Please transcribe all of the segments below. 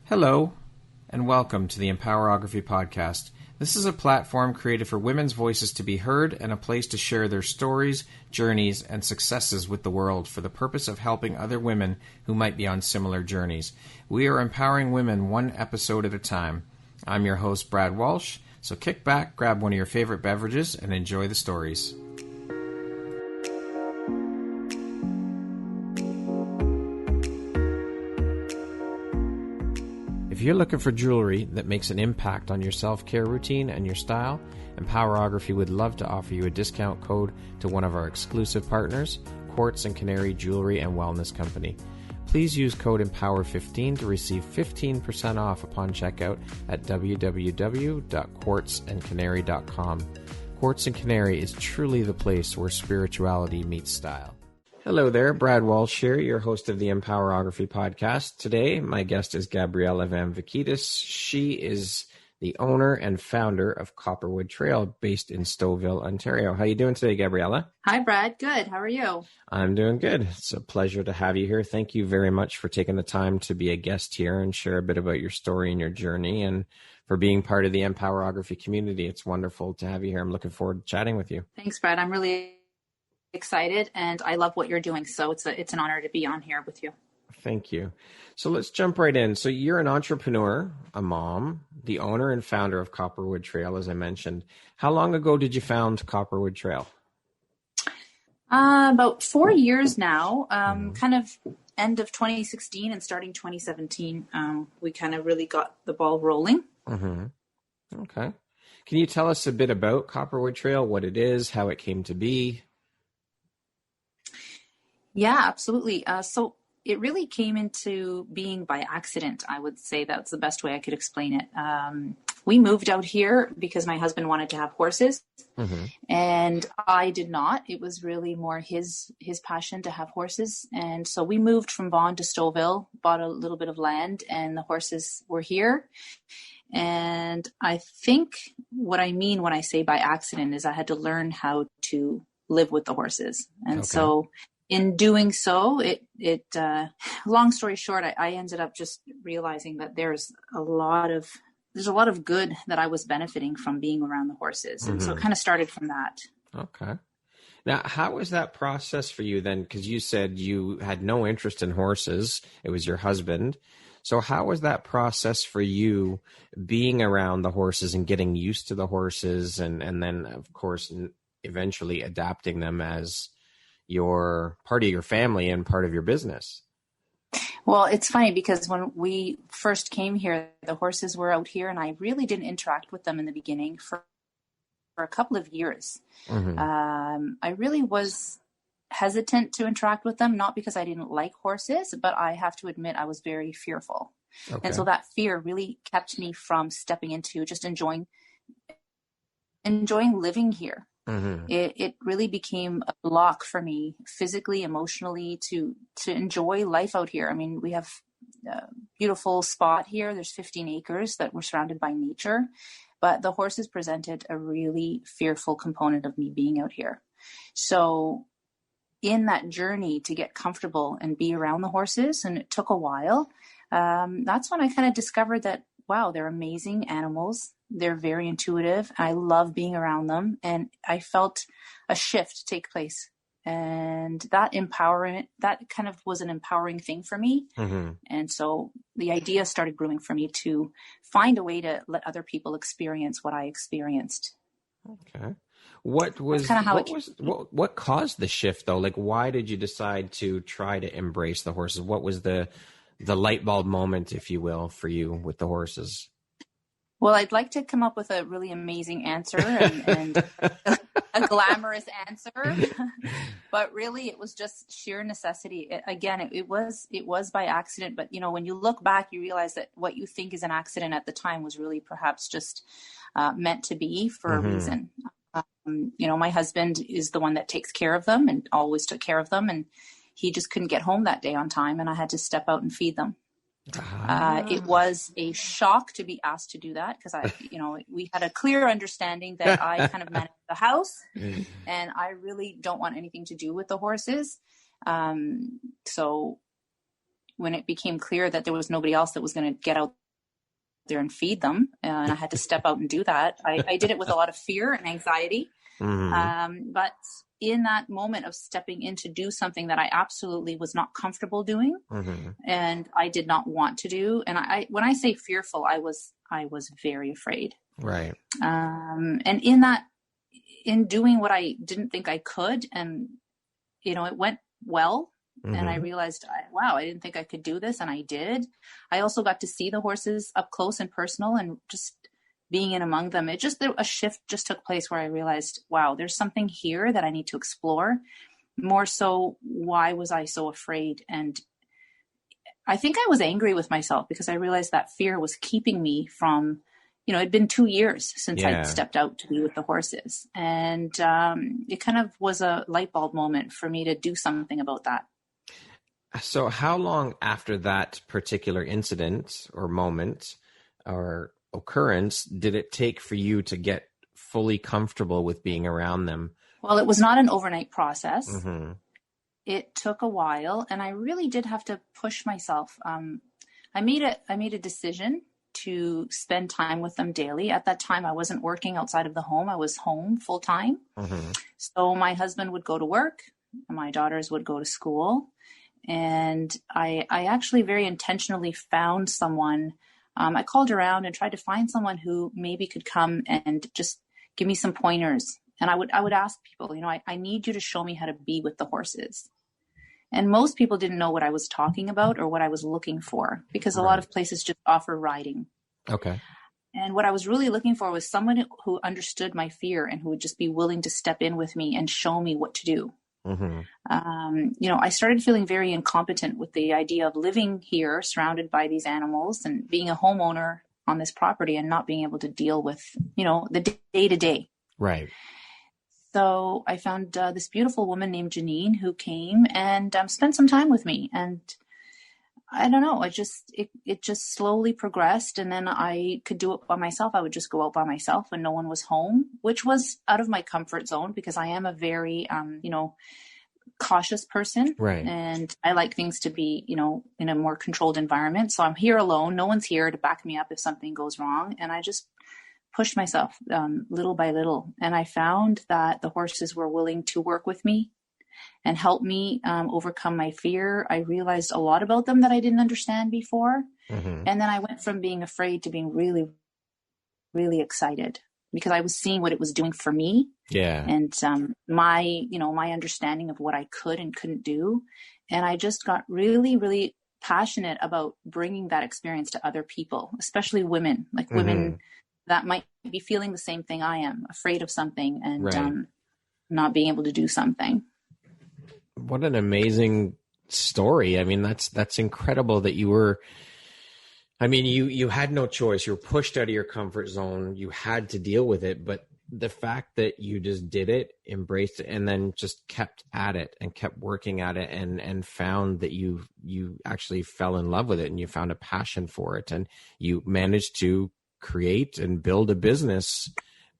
Hello, and welcome to the Empowerography Podcast. This is a platform created for women's voices to be heard and a place to share their stories, journeys, and successes with the world for the purpose of helping other women who might be on similar journeys. We are empowering women one episode at a time. I'm your host, Brad Walsh, so kick back, grab one of your favorite beverages, and enjoy the stories. If you're looking for jewelry that makes an impact on your self-care routine and your style, Empowerography would love to offer you a discount code to one of our exclusive partners, Quartz & Canary Jewelry and Wellness Company. Please use code EMPOWER15 to receive 15% off upon checkout at www.quartzandcanary.com. Quartz & Canary is truly the place where spirituality meets style. Hello there, Brad Walsh here, your host of the Empowerography Podcast. Today, my guest is Gabriella Vamvakidis. She is the owner and founder of Copperwood Trail, based in Stouffville, Ontario. How are you doing today, Gabriella? Hi, Brad. Good. How are you? I'm doing good. It's a pleasure to have you here. Thank you very much for taking the time to be a guest here and share a bit about your story and your journey, and for being part of the Empowerography community. It's wonderful to have you here. I'm looking forward to chatting with you. Thanks, Brad. I'm really excited, and I love what you're doing. So it's an honor to be on here with you. Thank you. So let's jump right in. So you're an entrepreneur, a mom, the owner and founder of Copperwood Trail, as I mentioned. How long ago did you found Copperwood Trail? About 4 years now, kind of end of 2016 and starting 2017. We kind of really got the ball rolling. Mm-hmm. Okay. Can you tell us a bit about Copperwood Trail, what it is, how it came to be? Yeah, absolutely. So it really came into being by accident. I would say that's the best way I could explain it. We moved out here because my husband wanted to have horses, and I did not. It was really more his passion to have horses. And so we moved from Vaughan to Stouffville, bought a little bit of land, and the horses were here. And I think what I mean when I say by accident is I had to learn how to live with the horses. And so in doing so, long story short, I ended up just realizing that there's a lot of good that I was benefiting from being around the horses. And so it kind of started from that. Okay. Now, how was that process for you then? Because you said you had no interest in horses. It was your husband. So how was that process for you being around the horses and getting used to the horses and then, of course, eventually adapting them as your part of your family and part of your business? Well, it's funny because when we first came here, the horses were out here and I really didn't interact with them in the beginning for a couple of years. I really was hesitant to interact with them, not because I didn't like horses, but I have to admit I was very fearful. And so that fear really kept me from stepping into just enjoying living here. It really became a block for me physically, emotionally, to enjoy life out here. I mean, we have a beautiful spot here. There's 15 acres that we're surrounded by nature, but the horses presented a really fearful component of me being out here. So in that journey to get comfortable and be around the horses, and it took a while, that's when I kind of discovered that, wow, they're amazing animals. They're very intuitive. I love being around them. And I felt a shift take place. And that empowerment, that kind of was an empowering thing for me. And so the idea started brewing for me to find a way to let other people experience what I experienced. Okay. What caused the shift though? Like, why did you decide to try to embrace the horses? What was the light bulb moment, if you will, for you with the horses? Well, I'd like to come up with a really amazing answer and a glamorous answer, but really it was just sheer necessity. It was by accident, but you know, when you look back, you realize that what you think is an accident at the time was really perhaps just meant to be for a reason. You know, my husband is the one that takes care of them and always took care of them, and he just couldn't get home that day on time, and I had to step out and feed them. It was a shock to be asked to do that because we had a clear understanding that I kind of managed the house and I really don't want anything to do with the horses. So when it became clear that there was nobody else that was going to get out there and feed them, and I had to step out and do that, I did it with a lot of fear and anxiety. But in that moment of stepping in to do something that I absolutely was not comfortable doing, and I did not want to do, and when I say fearful, I was very afraid. Right. And in doing what I didn't think I could, and it went well. And I realized, wow, I didn't think I could do this. And I did. I also got to see the horses up close and personal, and just being in among them. A shift just took place where I realized, wow, there's something here that I need to explore. More so, why was I so afraid? And I think I was angry with myself because I realized that fear was keeping me from, it'd been 2 years since I'd stepped out to be with the horses. And it kind of was a light bulb moment for me to do something about that. So how long after that particular incident or moment or occurrence did it take for you to get fully comfortable with being around them? Well, it was not an overnight process. It took a while, and I really did have to push myself. I made a decision to spend time with them daily. At that time, I wasn't working outside of the home. I was home full time. So my husband would go to work, and my daughters would go to school. And I actually very intentionally found someone. I called around and tried to find someone who maybe could come and just give me some pointers. And I would ask people, I need you to show me how to be with the horses. And most people didn't know what I was talking about or what I was looking for, because a lot of places just offer riding. Okay. And what I was really looking for was someone who understood my fear and who would just be willing to step in with me and show me what to do. I started feeling very incompetent with the idea of living here surrounded by these animals and being a homeowner on this property and not being able to deal with, the day to day. Right. So I found this beautiful woman named Janine who came and spent some time with me. And I don't know, it just slowly progressed. And then I could do it by myself. I would just go out by myself when no one was home, which was out of my comfort zone because I am a very, cautious person. Right. And I like things to be, in a more controlled environment. So I'm here alone. No one's here to back me up if something goes wrong. And I just pushed myself little by little. And I found that the horses were willing to work with me and help me overcome my fear. I realized a lot about them that I didn't understand before. And then I went from being afraid to being really, really excited because I was seeing what it was doing for me. Yeah. And my understanding of what I could and couldn't do. And I just got really, really passionate about bringing that experience to other people, especially women, women that might be feeling the same thing I am, afraid of something and not being able to do something. What an amazing story. I mean, that's incredible that you had no choice. You were pushed out of your comfort zone. You had to deal with it. But the fact that you just did it, embraced it, and then just kept at it and kept working at it and found that you actually fell in love with it and you found a passion for it. And you managed to create and build a business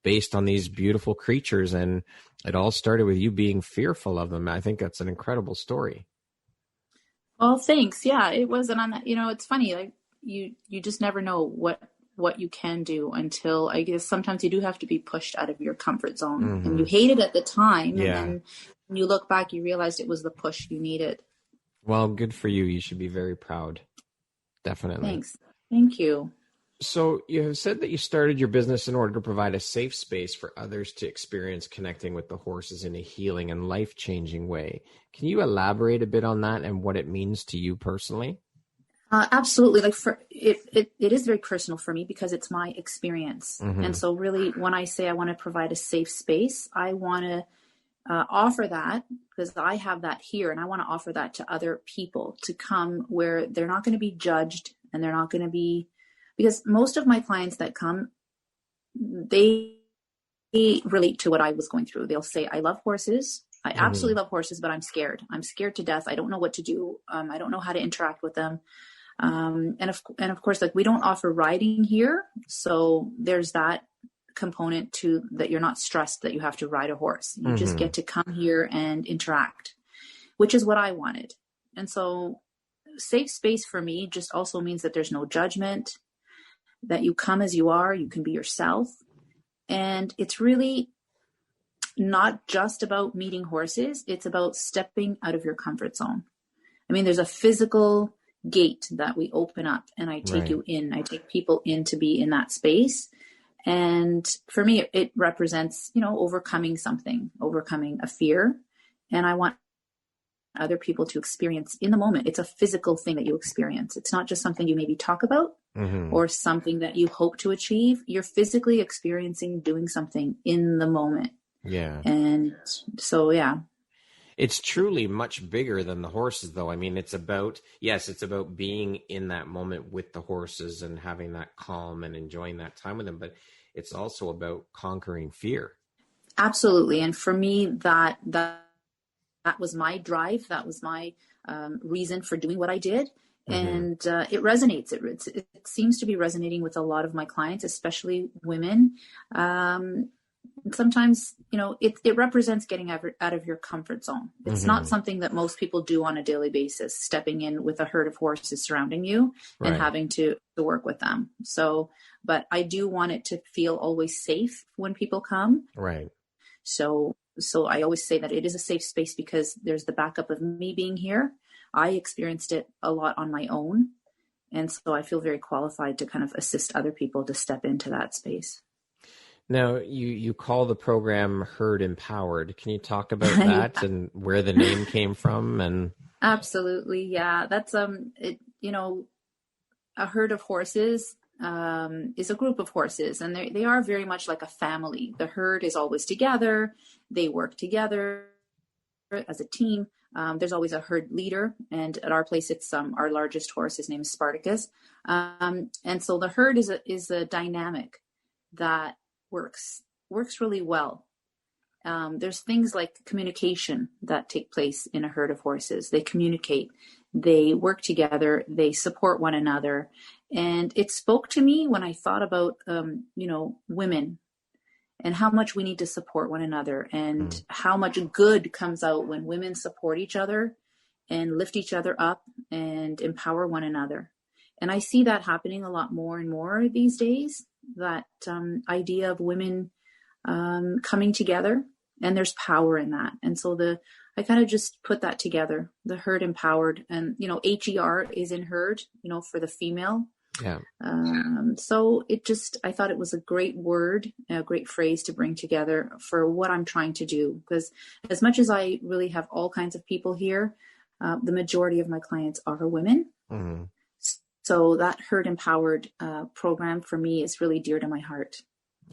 based on these beautiful creatures. And it all started with you being fearful of them. I think that's an incredible story. Well, thanks. Yeah, it was. And it's funny, you just never know what you can do until, I guess sometimes you do have to be pushed out of your comfort zone and you hate it at the time. Yeah. And then when you look back, you realized it was the push you needed. Well, good for you. You should be very proud. Definitely. Thanks. Thank you. So you have said that you started your business in order to provide a safe space for others to experience connecting with the horses in a healing and life-changing way. Can you elaborate a bit on that and what it means to you personally? Absolutely. It is very personal for me because it's my experience. And so really when I say I want to provide a safe space, I want to offer that because I have that here and I want to offer that to other people to come where they're not going to be judged and they're not going to be, because most of my clients that come, they relate to what I was going through. They'll say, I love horses. I absolutely love horses, but I'm scared. I'm scared to death. I don't know what to do. I don't know how to interact with them. And of course, we don't offer riding here. So there's that component to that. You're not stressed that you have to ride a horse. You just get to come here and interact, which is what I wanted. And so safe space for me just also means that there's no judgment, that you come as you are, you can be yourself. And it's really not just about meeting horses. It's about stepping out of your comfort zone. I mean, there's a physical gate that we open up, and I take you in. I take people in to be in that space. And for me, it represents, overcoming something, overcoming a fear. And I want other people to experience in the moment. It's a physical thing that you experience. It's not just something you maybe talk about or something that you hope to achieve. You're physically experiencing doing something in the moment. Yeah. And so, yeah. It's truly much bigger than the horses, though. I mean, it's about being in that moment with the horses and having that calm and enjoying that time with them. But it's also about conquering fear. Absolutely. And for me, that was my drive. That was my reason for doing what I did. And it resonates. It seems to be resonating with a lot of my clients, especially women. Sometimes, it represents getting out of your comfort zone. It's not something that most people do on a daily basis, stepping in with a herd of horses surrounding you and having to work with them. So, but I do want it to feel always safe when people come. Right. So I always say that it is a safe space because there's the backup of me being here. I experienced it a lot on my own. And so I feel very qualified to kind of assist other people to step into that space. Now, you call the program Herd Empowered. Can you talk about that and where the name came from? And absolutely, yeah, that's a herd of horses is a group of horses, and they are very much like a family. The herd is always together; they work together as a team. There's always a herd leader, and at our place, it's our largest horse. His name is Spartacus, and so the herd is a dynamic that works really well. There's things like communication that take place in a herd of horses. They communicate, they work together, they support one another. And it spoke to me when I thought about, women and how much we need to support one another and how much good comes out when women support each other and lift each other up and empower one another. And I see that happening a lot more and more these days, that idea of women coming together, and there's power in that. And so I kind of just put that together, the herd empowered, and, HER is in herd, for the female. Yeah. So I thought it was a great word, a great phrase to bring together for what I'm trying to do. Because as much as I really have all kinds of people here, the majority of my clients are women. Mm-hmm. So that herd empowered program for me is really dear to my heart.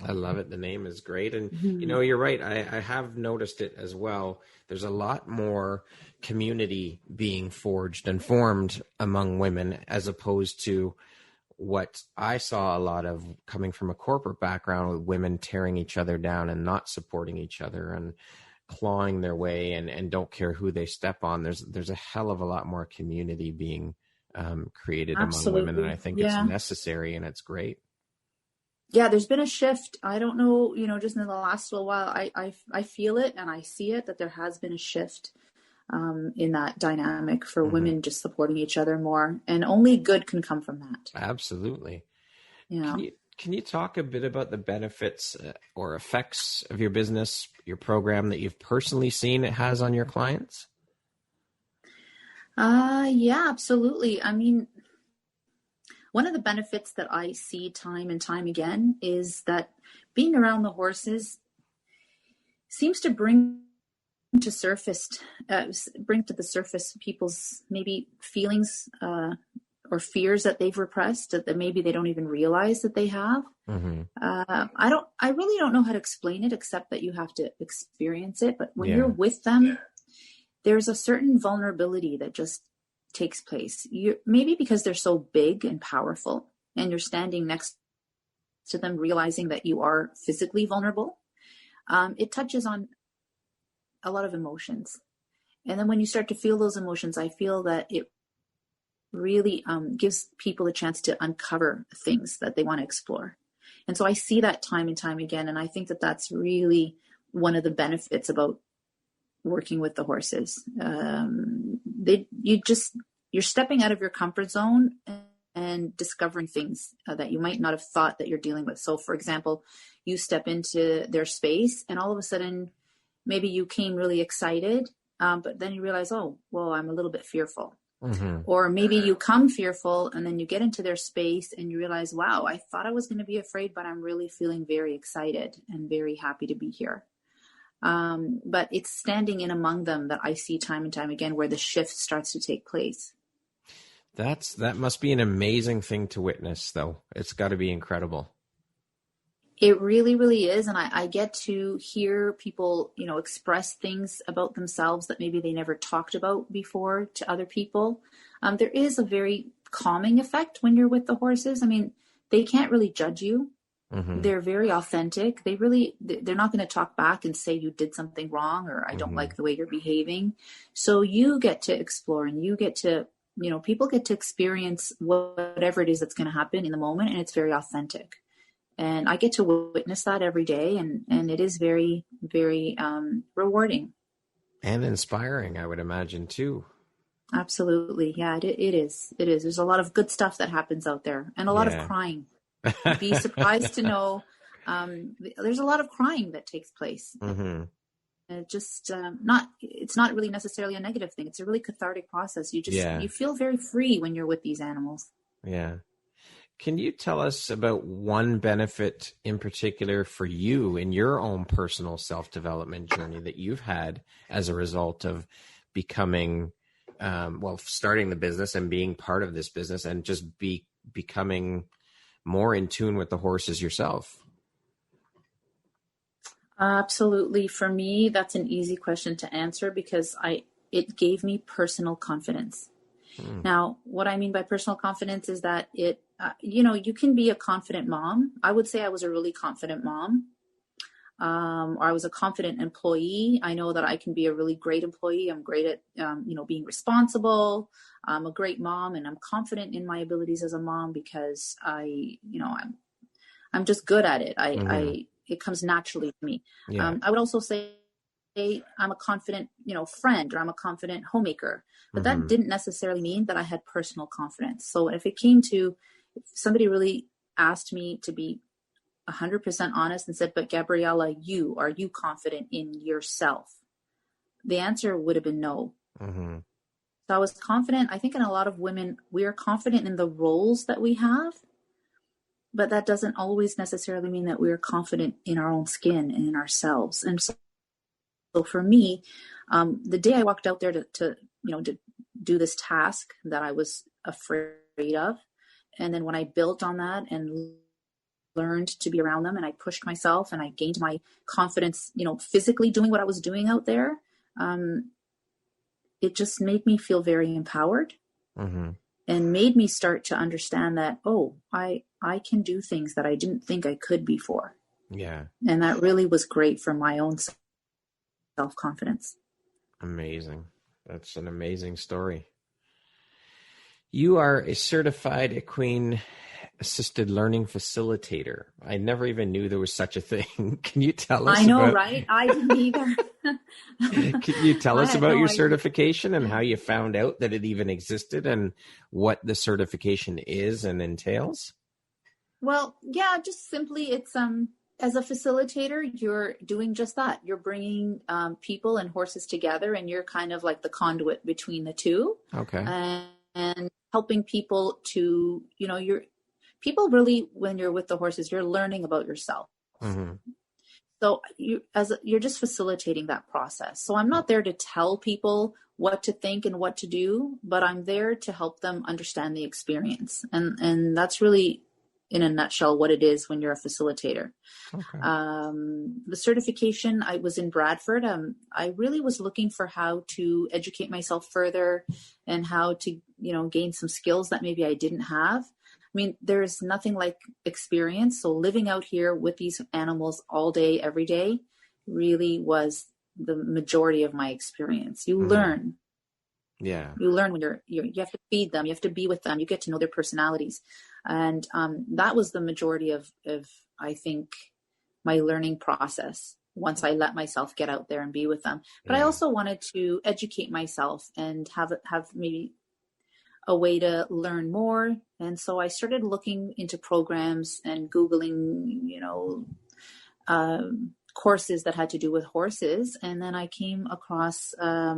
I love it. The name is great. And, you're right. I have noticed it as well. There's a lot more community being forged and formed among women, as opposed to what I saw a lot of coming from a corporate background, with women tearing each other down and not supporting each other and clawing their way and don't care who they step on. There's a hell of a lot more community being created Absolutely. among women, and I think it's necessary and it's great. Yeah, there's been a shift. I don't know, just in the last little while, I feel it and I see it, that there has been a shift in that dynamic for women just supporting each other more, and only good can come from that. Absolutely. Yeah. Can you talk a bit about the benefits or effects of your business, your program, that you've personally seen it has on your clients? Yeah, absolutely. I mean, one of the benefits that I see time and time again is that being around the horses seems to bring to the surface people's maybe feelings or fears that they've repressed, that maybe they don't even realize that they have. Mm-hmm. I really don't know how to explain it, except that you have to experience it. But when you're with them, there's a certain vulnerability that just takes place. Maybe because they're so big and powerful, and you're standing next to them, realizing that you are physically vulnerable. It touches on a lot of emotions. And then when you start to feel those emotions, I feel that it really gives people a chance to uncover things that they want to explore. And so I see that time and time again. And I think that that's really one of the your you're stepping out of your comfort zone and discovering things that you might not have thought that you're dealing with. So for example, you step into their space and all of a sudden, maybe you came really excited, but then you realize, oh, well, I'm a little bit fearful. Mm-hmm. Or maybe you come fearful and then you get into their space and you realize, wow, I thought I was going to be afraid, but I'm really feeling very excited and very happy to be here. But it's standing in among them that I see time and time again where the shift starts to take place. That must be an amazing thing to witness, though. It's got to be incredible. It really, really is. And I get to hear people, express things about themselves that maybe they never talked about before to other people. There is a very calming effect when you're with the horses. I mean, they can't really judge you. Mm-hmm. They're very authentic. They're not going to talk back and say you did something wrong or I don't like the way you're behaving. So you get to explore and you get to, people get to experience whatever it is that's going to happen in the moment. And it's very authentic. And I get to witness that every day. And it is very, very rewarding. And inspiring, I would imagine, too. Absolutely. Yeah, it is. It is. There's a lot of good stuff that happens out there and a lot of crying. You'd be surprised to know there's a lot of crying that takes place. Mm-hmm. It's not really necessarily a negative thing. It's a really cathartic process. You feel very free when you're with these animals. Yeah. Can you tell us about one benefit in particular for you in your own personal self-development journey that you've had as a result of becoming, starting the business and being part of this business and just becoming more in tune with the horses yourself? Absolutely. For me, that's an easy question to answer because it gave me personal confidence. Now, what I mean by personal confidence is that you can be a confident mom. I would say I was a really confident mom. Or I was a confident employee. I know that I can be a really great employee. I'm great at, being responsible. I'm a great mom and I'm confident in my abilities as a mom because I'm just good at it. It comes naturally to me. Yeah. I would also say I'm a confident, friend, or I'm a confident homemaker, but that didn't necessarily mean that I had personal confidence. So if somebody really asked me to be 100% honest and said, but Gabriella, are you confident in yourself? The answer would have been no. Mm-hmm. So I was confident. I think in a lot of women, we are confident in the roles that we have, but that doesn't always necessarily mean that we're confident in our own skin and in ourselves. And so for me, the day I walked out there to do this task that I was afraid of, and then when I built on that and learned to be around them and I pushed myself and I gained my confidence, physically doing what I was doing out there, it just made me feel very empowered and made me start to understand that, I can do things that I didn't think I could before. Yeah. And that really was great for my own self-confidence. Amazing. That's an amazing story. You are a certified equine assisted learning facilitator. I never even knew there was such a thing. Can you tell us? I know, right? I didn't either. Can you tell us about your certification and how you found out that it even existed and what the certification is and entails? Well, yeah, just simply it's as a facilitator, you're doing just that. You're bringing people and horses together, and you're kind of like the conduit between the two. Okay. And helping people to, people really, when you're with the horses, you're learning about yourself. Mm-hmm. So you're just facilitating that process. So I'm not there to tell people what to think and what to do, but I'm there to help them understand the experience. And that's really, in a nutshell, what it is when you're a facilitator. Okay. The certification, I was in Bradford. I really was looking for how to educate myself further and how to, gain some skills that maybe I didn't have. I mean, there's nothing like experience. So living out here with these animals all day, every day, really was the majority of my experience. You learn. Yeah. You learn when you have to feed them, you have to be with them, you get to know their personalities. And that was the majority of I think, my learning process once I let myself get out there and be with them. But I also wanted to educate myself and have maybe a way to learn more. And so I started looking into programs and Googling, courses that had to do with horses. And then I came across a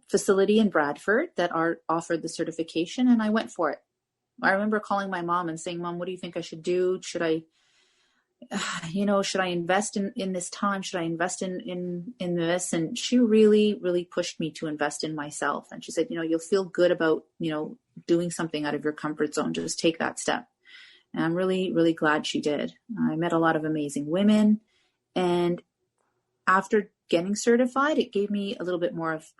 facility in Bradford that offered the certification, and I went for it. I remember calling my mom and saying, Mom, what do you think I should do? Should I invest in this time? Should I invest in this? And she really, really pushed me to invest in myself. And she said, you'll feel good about, doing something out of your comfort zone. Just take that step. And I'm really, really glad she did. I met a lot of amazing women. And after getting certified, it gave me a little bit more of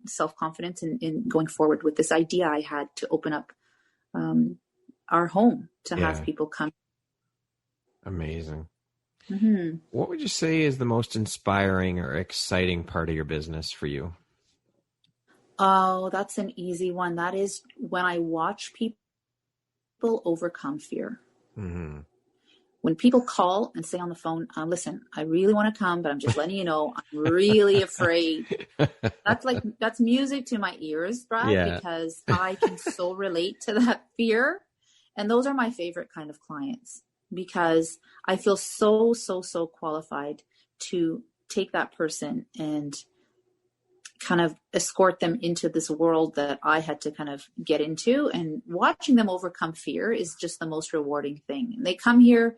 self-confidence in going forward with this idea I had to open up our home to have people come. Amazing. Mm-hmm. What would you say is the most inspiring or exciting part of your business for you? Oh, that's an easy one. That is when I watch people overcome fear. Mm-hmm. When people call and say on the phone, listen, I really want to come, but I'm just letting you know, I'm really afraid. That's music to my ears, Brad, because I can so relate to that fear. And those are my favorite kind of clients, because I feel so, so, so qualified to take that person and kind of escort them into this world that I had to kind of get into. And watching them overcome fear is just the most rewarding thing. And they come here,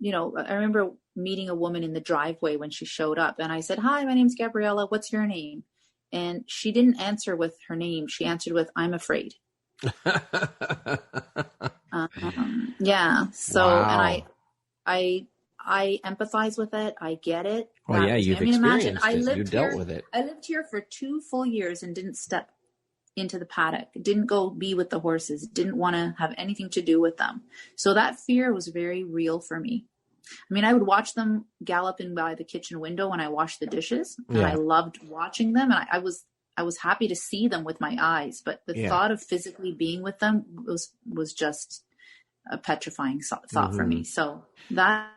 I remember meeting a woman in the driveway when she showed up, and I said, "Hi, my name's Gabriella. What's your name?" And she didn't answer with her name. She answered with, "I'm afraid." Yeah. So, wow. And I empathize with it. I get it. Well, you've experienced it. You dealt with it. I lived here for 2 full years and didn't step into the paddock, didn't go be with the horses, didn't want to have anything to do with them. So that fear was very real for me. I mean, I would watch them galloping by the kitchen window when I washed the dishes, and I loved watching them. And I was happy to see them with my eyes, but the thought of physically being with them was just a petrifying thought for me. So that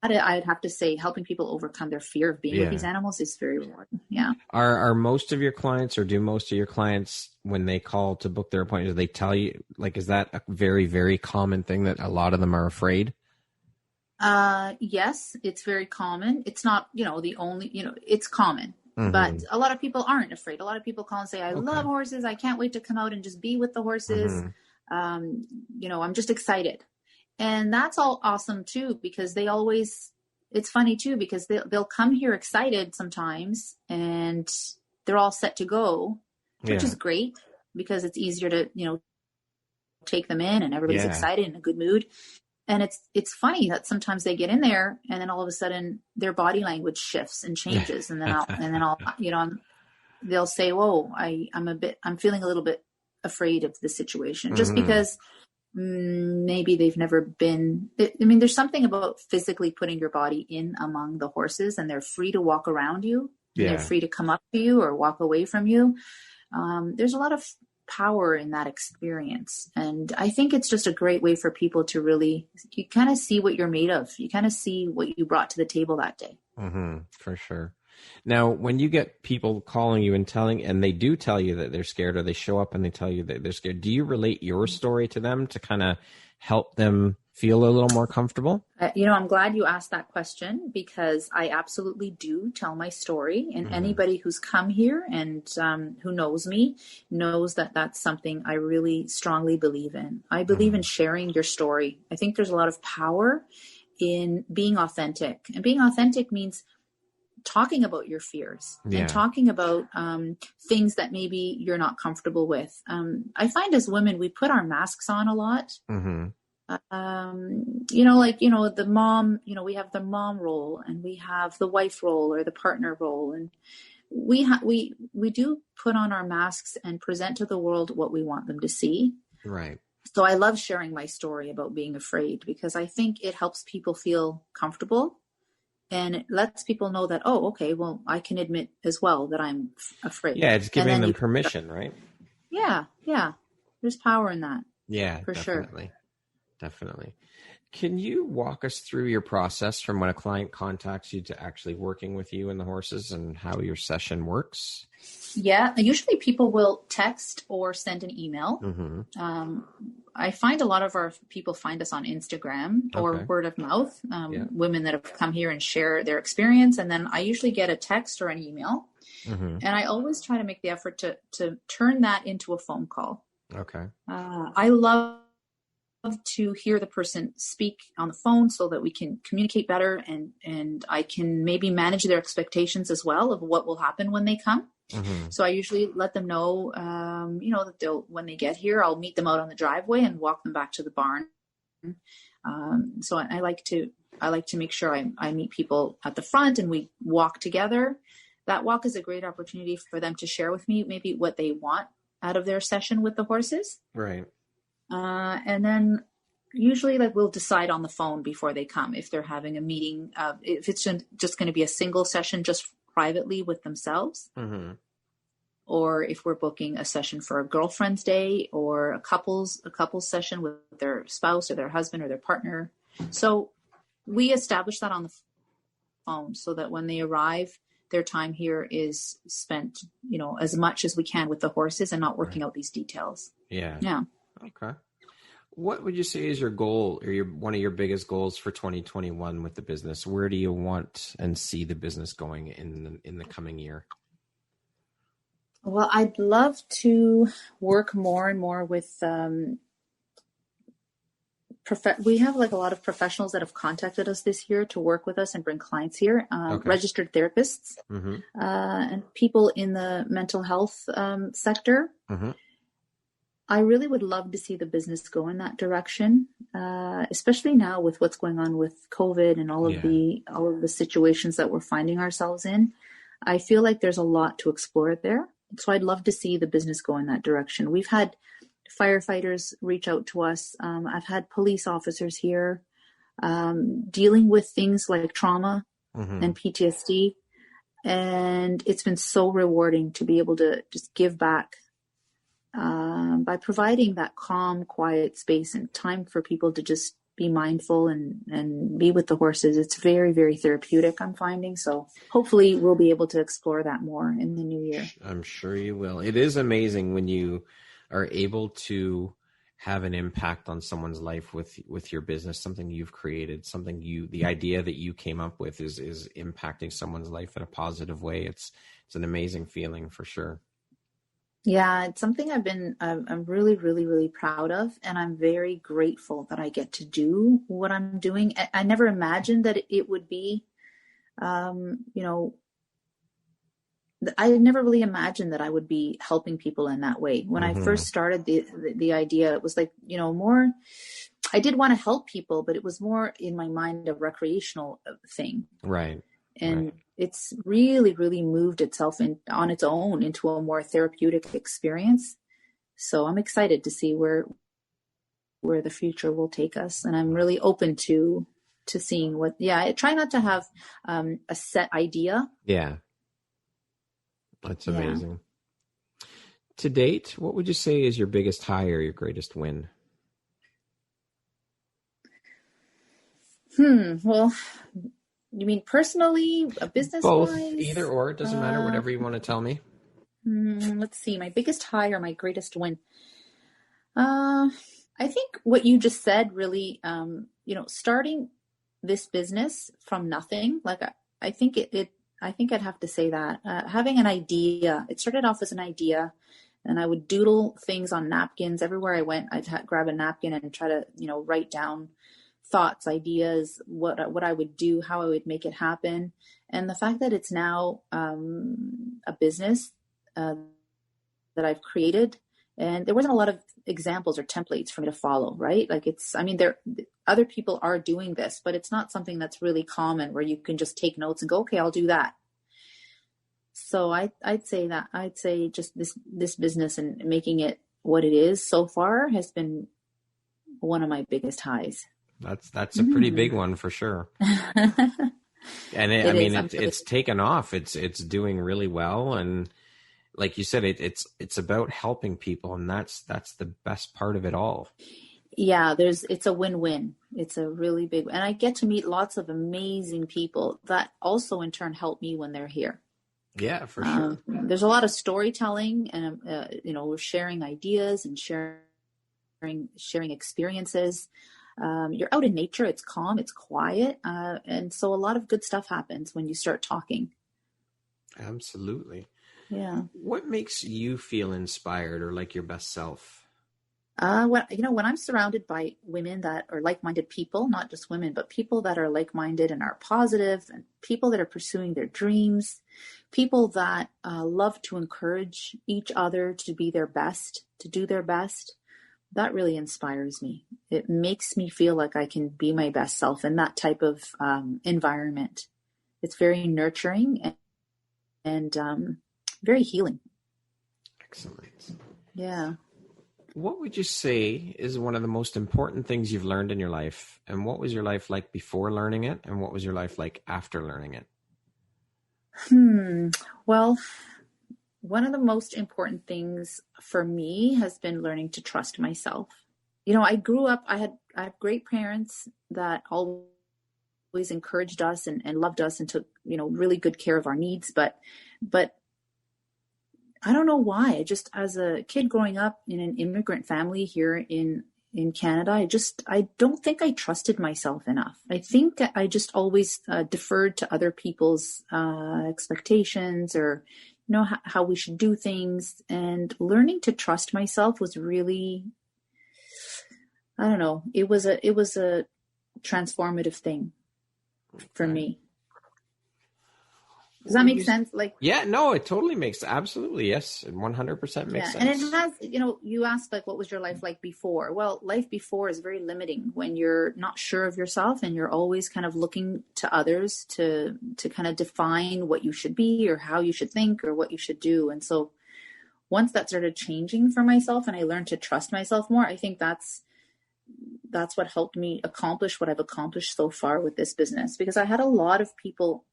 I'd have to say, helping people overcome their fear of being with these animals is very rewarding. Yeah. Are most of your clients, or do most of your clients, when they call to book their appointments, they tell you, is that a very, very common thing that a lot of them are afraid? Yes, it's very common. It's not, the only, it's common, but a lot of people aren't afraid. A lot of people call and say, I love horses. I can't wait to come out and just be with the horses. I'm just excited. And that's all awesome too, because it's funny too, because they'll come here excited sometimes and they're all set to go, which is great because it's easier to, take them in and everybody's excited in a good mood. And it's funny that sometimes they get in there and then all of a sudden their body language shifts and changes. And then they'll say, whoa, I'm feeling a little bit afraid of the situation, just because maybe they've never been. There's something about physically putting your body in among the horses, and they're free to walk around you. And they're free to come up to you or walk away from you. There's a lot of power in that experience. And I think it's just a great way for people to really, you kind of see what you're made of. You kind of see what you brought to the table that day. For sure. Now, when you get people calling you and they do tell you that they're scared, or they show up and they tell you that they're scared, do you relate your story to them to kind of help them feel a little more comfortable? I'm glad you asked that question, because I absolutely do tell my story. And anybody who's come here and who knows me knows that that's something I really strongly believe in. I believe in sharing your story. I think there's a lot of power in being authentic. And being authentic means talking about your fears and talking about things that maybe you're not comfortable with. I find as women, we put our masks on a lot. The mom, we have the mom role, and we have the wife role or the partner role. And we do put on our masks and present to the world what we want them to see. Right. So I love sharing my story about being afraid, because I think it helps people feel comfortable, and it lets people know that, oh, okay, well, I can admit as well that I'm afraid. Yeah. It's giving them permission, right? Yeah. There's power in that. Yeah, for definitely. sure. Definitely. Can you walk us through your process from when a client contacts you to actually working with you and the horses and how your session works? Yeah, usually people will text or send an email. Mm-hmm. I find a lot of our people find us on Instagram or word of mouth, women that have come here and share their experience. And then I usually get a text or an email. Mm-hmm. And I always try to make the effort to turn that into a phone call. Okay. I love to hear the person speak on the phone so that we can communicate better, and I can maybe manage their expectations as well of what will happen when they come. Mm-hmm. So I usually let them know, that when they get here, I'll meet them out on the driveway and walk them back to the barn. So I like to make sure I meet people at the front and we walk together. That walk is a great opportunity for them to share with me maybe what they want out of their session with the horses. Right. And then usually we'll decide on the phone before they come if they're having a meeting, if it's just going to be a single session just privately with themselves, mm-hmm. or if we're booking a session for a girlfriend's day or a couple's session with their spouse or their husband or their partner. So we establish that on the phone so that when they arrive, their time here is spent, as much as we can with the horses and not working out these details. Yeah. Yeah. Okay. What would you say is your goal or one of your biggest goals for 2021 with the business? Where do you want and see the business going in the coming year? Well, I'd love to work more and more with, we have a lot of professionals that have contacted us this year to work with us and bring clients here, registered therapists, mm-hmm. And people in the mental health sector. Mm-hmm. I really would love to see the business go in that direction, especially now with what's going on with COVID and all of the situations that we're finding ourselves in. I feel like there's a lot to explore there. So I'd love to see the business go in that direction. We've had firefighters reach out to us. I've had police officers here dealing with things like trauma mm-hmm. and PTSD. And it's been so rewarding to be able to just give back by providing that calm, quiet space and time for people to just be mindful and be with the horses. It's very, very therapeutic, I'm finding. So hopefully we'll be able to explore that more in the new year. I'm sure you will. It is amazing when you are able to have an impact on someone's life with your business, something you've created, the idea that you came up with is impacting someone's life in a positive way. It's an amazing feeling for sure. Yeah, it's something I'm really, really, really proud of. And I'm very grateful that I get to do what I'm doing. I never imagined that it would be, I never really imagined that I would be helping people in that way. When mm-hmm. I first started the idea, it was more, I did want to help people, but it was more in my mind a recreational thing. Right. And it's really, really moved itself on its own into a more therapeutic experience. So I'm excited to see where the future will take us. And I'm really open to seeing I try not to have a set idea. Yeah. That's amazing. Yeah. To date, what would you say is your biggest high or your greatest win? Well, you mean personally, business-wise? Both, either or. It doesn't matter, whatever you want to tell me. Let's see, my biggest high or my greatest win. I think what you just said really, starting this business from nothing, I think I'd have to say that. Having an idea, it started off as an idea, and I would doodle things on napkins. Everywhere I went, I'd grab a napkin and try to, write down thoughts, ideas, what I would do, how I would make it happen. And the fact that it's now a business that I've created, and there wasn't a lot of examples or templates for me to follow, right? Other people are doing this, but it's not something that's really common where you can just take notes and go, okay, I'll do that. So I'd say just this business and making it what it is so far has been one of my biggest highs. That's a pretty big one for sure. And it's taken off. It's doing really well. And like you said, it's about helping people. And that's the best part of it all. Yeah, it's a win-win. It's a really big, and I get to meet lots of amazing people that also in turn help me when they're here. Yeah, for sure. There's a lot of storytelling, and we're sharing ideas and sharing experiences. You're out in nature. It's calm, it's quiet. And so a lot of good stuff happens when you start talking. Absolutely. Yeah. What makes you feel inspired or like your best self? When I'm surrounded by women that are like-minded people, not just women, but people that are like-minded and are positive, and people that are pursuing their dreams, people that love to encourage each other to be their best, to do their best, that really inspires me. It makes me feel like I can be my best self in that type of environment. It's very nurturing and very healing. Excellent. Yeah. What would you say is one of the most important things you've learned in your life? And what was your life like before learning it? And what was your life like after learning it? Well, one of the most important things for me has been learning to trust myself. I grew up, I have great parents that always encouraged us and loved us and took, really good care of our needs. But I don't know why. Just as a kid growing up in an immigrant family here in Canada, I don't think I trusted myself enough. I think I just always deferred to other people's expectations or, how we should do things. And learning to trust myself was really, I don't know, it was a transformative thing for me. Does that make sense? Yeah, no, it totally makes, absolutely. Yes. It 100% makes sense. And it has, you asked what was your life like before? Well, life before is very limiting when you're not sure of yourself and you're always kind of looking to others to kind of define what you should be or how you should think or what you should do. And so once that started changing for myself and I learned to trust myself more, I think that's what helped me accomplish what I've accomplished so far with this business, because I had a lot of people.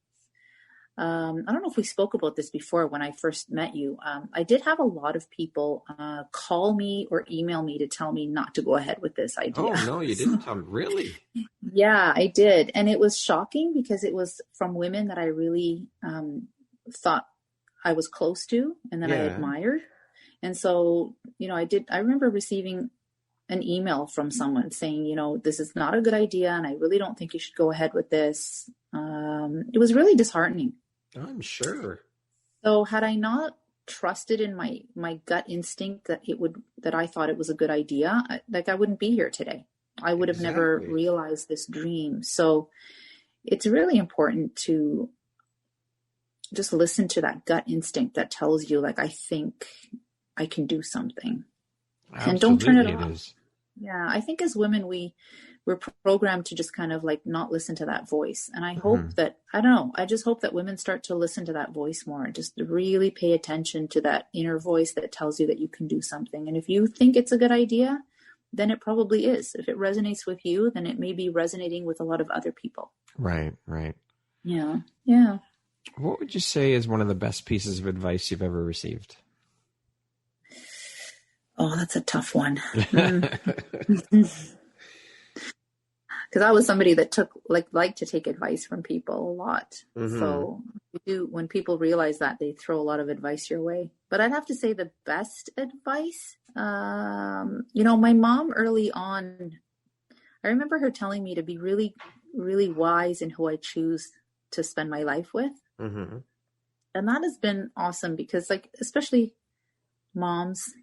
I don't know if we spoke about this before when I first met you. I did have a lot of people call me or email me to tell me not to go ahead with this idea. Oh, no, you didn't tell me. Really? Yeah, I did. And it was shocking because it was from women that I really thought I was close to and that I admired. And so, I remember receiving an email from someone saying, this is not a good idea and I really don't think you should go ahead with this. It was really disheartening. I'm sure. So had I not trusted in my gut instinct that I thought it was a good idea, I wouldn't be here today. I would have never realized this dream. So it's really important to just listen to that gut instinct that tells you, I think I can do something. Absolutely, and don't turn it off. Is. Yeah, I think as women, we're programmed to just kind of not listen to that voice. And I hope that, I just hope that women start to listen to that voice more and just really pay attention to that inner voice that tells you that you can do something. And if you think it's a good idea, then it probably is. If it resonates with you, then it may be resonating with a lot of other people. Right. Yeah. Yeah. What would you say is one of the best pieces of advice you've ever received? Oh, that's a tough one. Because I was somebody that took like to take advice from people a lot. Mm-hmm. So when people realize that, they throw a lot of advice your way. But I'd have to say the best advice, my mom early on, I remember her telling me to be really, really wise in who I choose to spend my life with. Mm-hmm. And that has been awesome because especially moms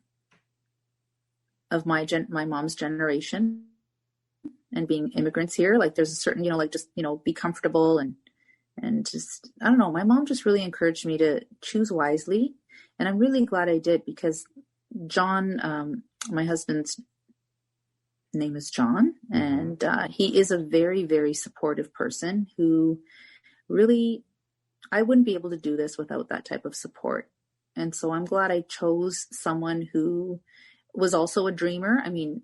of my mom's generation, and being immigrants here, there's a certain, be comfortable and just, I don't know. My mom just really encouraged me to choose wisely. And I'm really glad I did because John, my husband's name is John, and he is a very, very supportive person who really, I wouldn't be able to do this without that type of support. And so I'm glad I chose someone who was also a dreamer. I mean,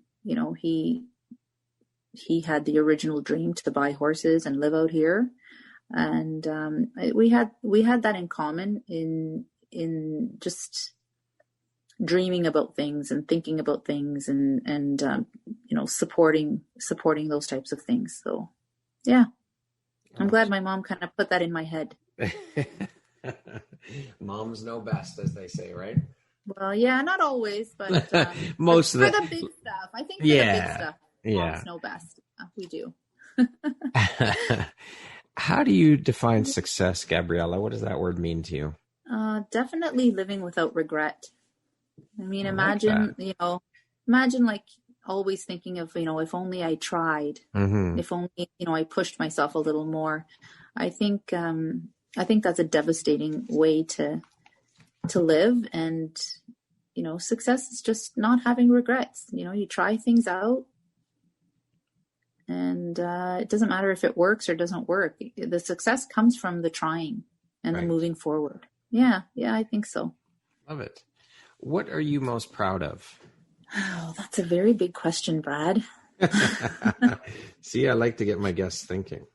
he had the original dream to buy horses and live out here. And we had that in common in just dreaming about things and thinking about things and supporting those types of things. So yeah, I'm glad my mom kind of put that in my head. Moms know best, as they say, right? Well, yeah, not always, but most of the big stuff. I think for the big stuff, moms know best. We do. How do you define success, Gabriella? What does that word mean to you? Definitely living without regret. I mean, imagine like always thinking of, if only I tried, if only, I pushed myself a little more. I think that's a devastating way to live. And, success is just not having regrets. You try things out and it doesn't matter if it works or doesn't work. The success comes from the trying and the moving forward. Yeah, I think so. Love it. What are you most proud of? Oh, that's a very big question, Brad. See, I like to get my guests thinking.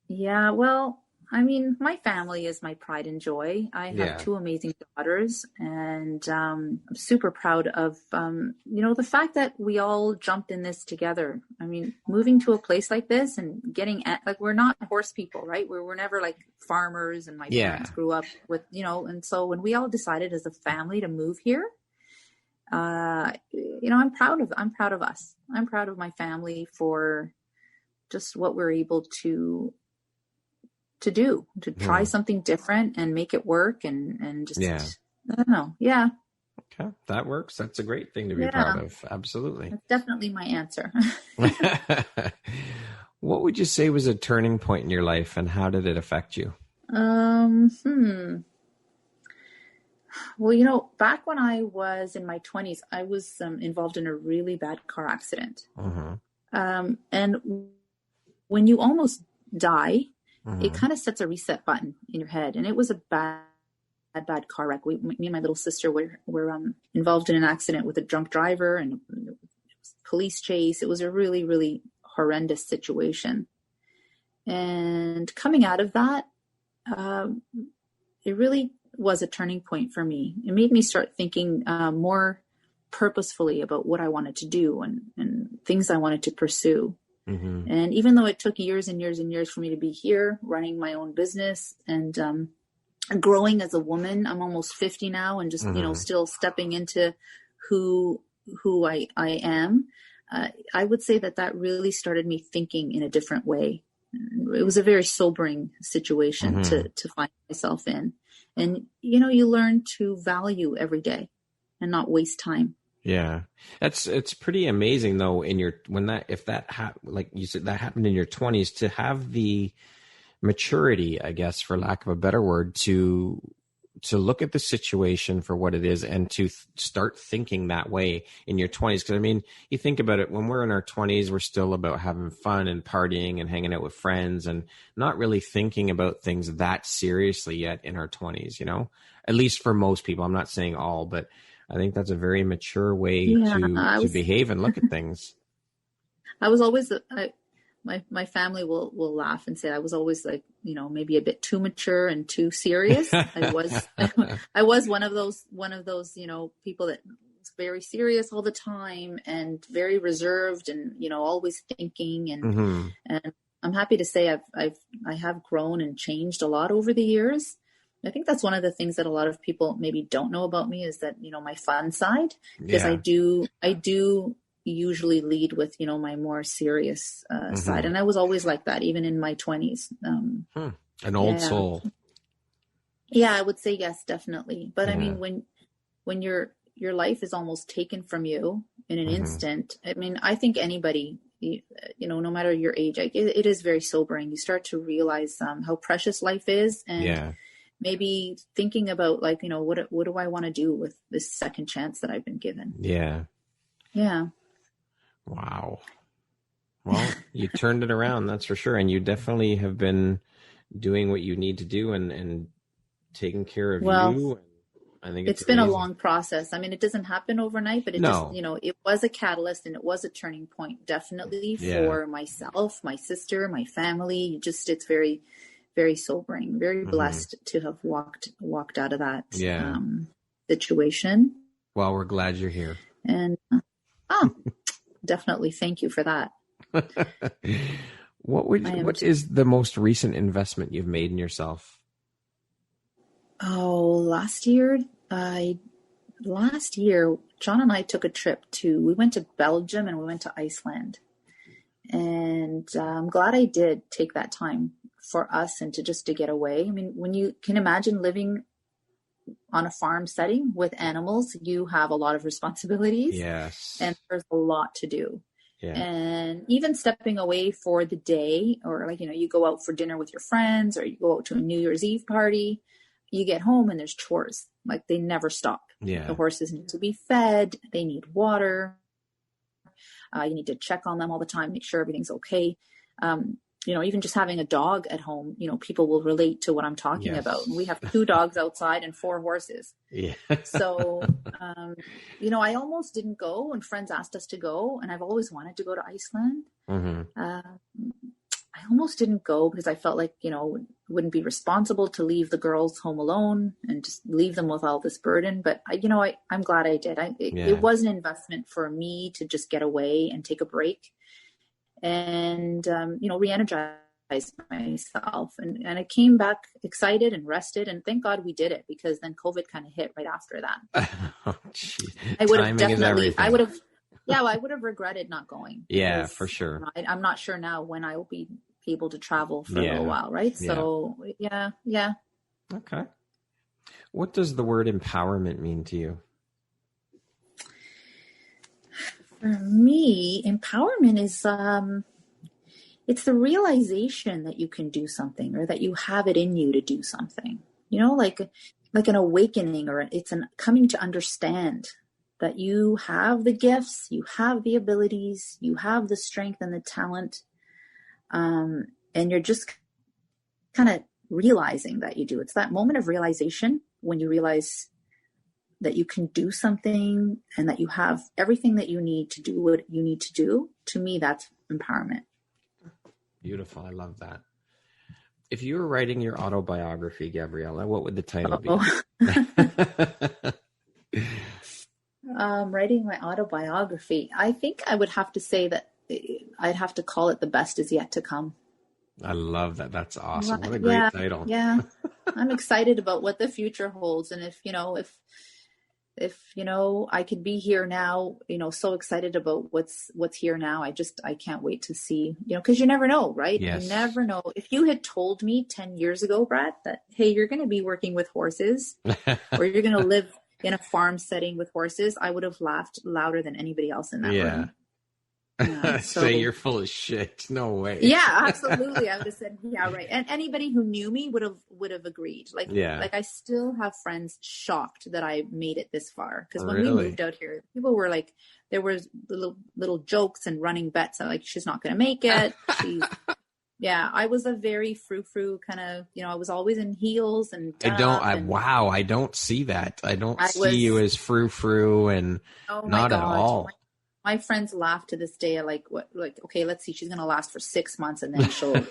Yeah, well, I mean, my family is my pride and joy. I have two amazing daughters, and I'm super proud of, the fact that we all jumped in this together. I mean, moving to a place like this and getting we're not horse people, right? We're never like farmers, and my parents grew up with, and so when we all decided as a family to move here, I'm proud of us. I'm proud of my family for just what we're able to do, to try something different and make it work and just, I don't know. Yeah. Okay. That works. That's a great thing to be proud of. Absolutely. That's definitely my answer. What would you say was a turning point in your life and how did it affect you? Well, back when I was in my 20s, I was involved in a really bad car accident. And when you almost die, it kind of sets a reset button in your head. And it was a bad car wreck. Me and my little sister were involved in an accident with a drunk driver and it was a police chase. It was a really, really horrendous situation. And coming out of that, it really was a turning point for me. It made me start thinking more purposefully about what I wanted to do and things I wanted to pursue. And even though it took years and years and years for me to be here running my own business and growing as a woman, I'm almost 50 now and just, still stepping into who I am. I would say that really started me thinking in a different way. It was a very sobering situation to find myself in. And, you learn to value every day and not waste time. Yeah. It's pretty amazing though like you said, that happened in your 20s, to have the maturity, I guess, for lack of a better word, to look at the situation for what it is and to start thinking that way in your 20s. Because I mean, you think about it, when we're in our 20s, we're still about having fun and partying and hanging out with friends and not really thinking about things that seriously yet in our 20s, at least for most people. I'm not saying all, but I think that's a very mature way to behave and look at things. I was always, my family will laugh and say I was always like, maybe a bit too mature and too serious. I was one of those, people that was very serious all the time and very reserved and, always thinking. And I'm happy to say I have grown and changed a lot over the years. I think that's one of the things that a lot of people maybe don't know about me is that, my fun side, because I do usually lead with, my more serious side. And I was always like that, even in my 20s. An old soul. Yeah, I would say yes, definitely. But I mean, when your life is almost taken from you in an instant, I mean, I think anybody, no matter your age, it is very sobering. You start to realize how precious life is. And maybe thinking about like, what do I want to do with this second chance that I've been given? Yeah. Wow. Well, you turned it around, that's for sure. And you definitely have been doing what you need to do and taking care of you. I think it's been a long process. I mean, it doesn't happen overnight, but it was a catalyst and it was a turning point, definitely for myself, my sister, my family. It's very, very sobering, very blessed to have walked out of that situation. Well, we're glad you're here. And definitely. Thank you for that. What is the most recent investment you've made in yourself? Oh, last year, John and I took a trip we went to Belgium and we went to Iceland. And I'm glad I did take that time for us and to get away. I mean, when you can imagine living on a farm setting with animals, you have a lot of responsibilities. Yes. And there's a lot to do. Yeah. And even stepping away for the day, or you go out for dinner with your friends, or you go out to a New Year's Eve party, you get home and there's chores. Like, they never stop. Yeah. The horses need to be fed. They need water. You need to check on them all the time, make sure everything's okay. Even just having a dog at home, people will relate to what I'm talking about. And we have 2 dogs outside and 4 horses. Yeah. So, I almost didn't go, and friends asked us to go, and I've always wanted to go to Iceland. Mm-hmm. I almost didn't go because I felt like, it wouldn't be responsible to leave the girls home alone and just leave them with all this burden. But I'm glad I did. It was an investment for me to just get away and take a break and, re-energize myself. And I came back excited and rested, and thank God we did it, because then COVID kind of hit right after that. Oh, geez. I would have I would have regretted not going. Yeah, because, for sure. I'm not sure now when I will be able to travel for a little while, right? So, yeah. Okay. What does the word empowerment mean to you? For me, empowerment is, it's the realization that you can do something, or that you have it in you to do something, like an awakening, or it's coming to understand that you have the gifts, you have the abilities, you have the strength and the talent. And you're just kind of realizing that you do. It's that moment of realization when you realize that you can do something and that you have everything that you need to do what you need to do. To me, that's empowerment. Beautiful. I love that. If you were writing your autobiography, Gabriella, what would the title be? Writing my autobiography, I think I would have to say that I'd have to call it The Best Is Yet to Come. I love that. That's awesome. What a great title. Yeah. I'm excited about what the future holds. And if I could be here now, so excited about what's here now. I can't wait to see, because you never know, right? Yes. You never know. If you had told me 10 years ago, Brad, that, hey, you're going to be working with horses or you're going to live in a farm setting with horses, I would have laughed louder than anybody else in that room. Say you're full of shit. No way. Yeah, absolutely. I would have said, yeah, right. And anybody who knew me would have agreed. Like I still have friends shocked that I made it this far. Because when we moved out here, people were like, there was little jokes and running bets. Like, she's not going to make it. I was a very frou-frou kind of, I was always in heels and I don't see that. I don't see you as frou-frou and not at all. My friends laugh to this day. Okay, let's see. She's going to last for 6 months and then she'll.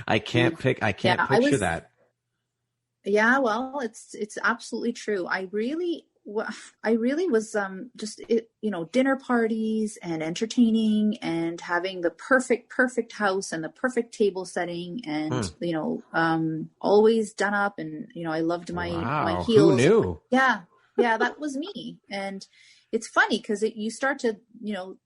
I can't picture that. Yeah, well, it's absolutely true. I really was just dinner parties and entertaining and having the perfect house and the perfect table setting and always done up, and I loved my heels. Who knew? Yeah, that was me. And it's funny because you start to,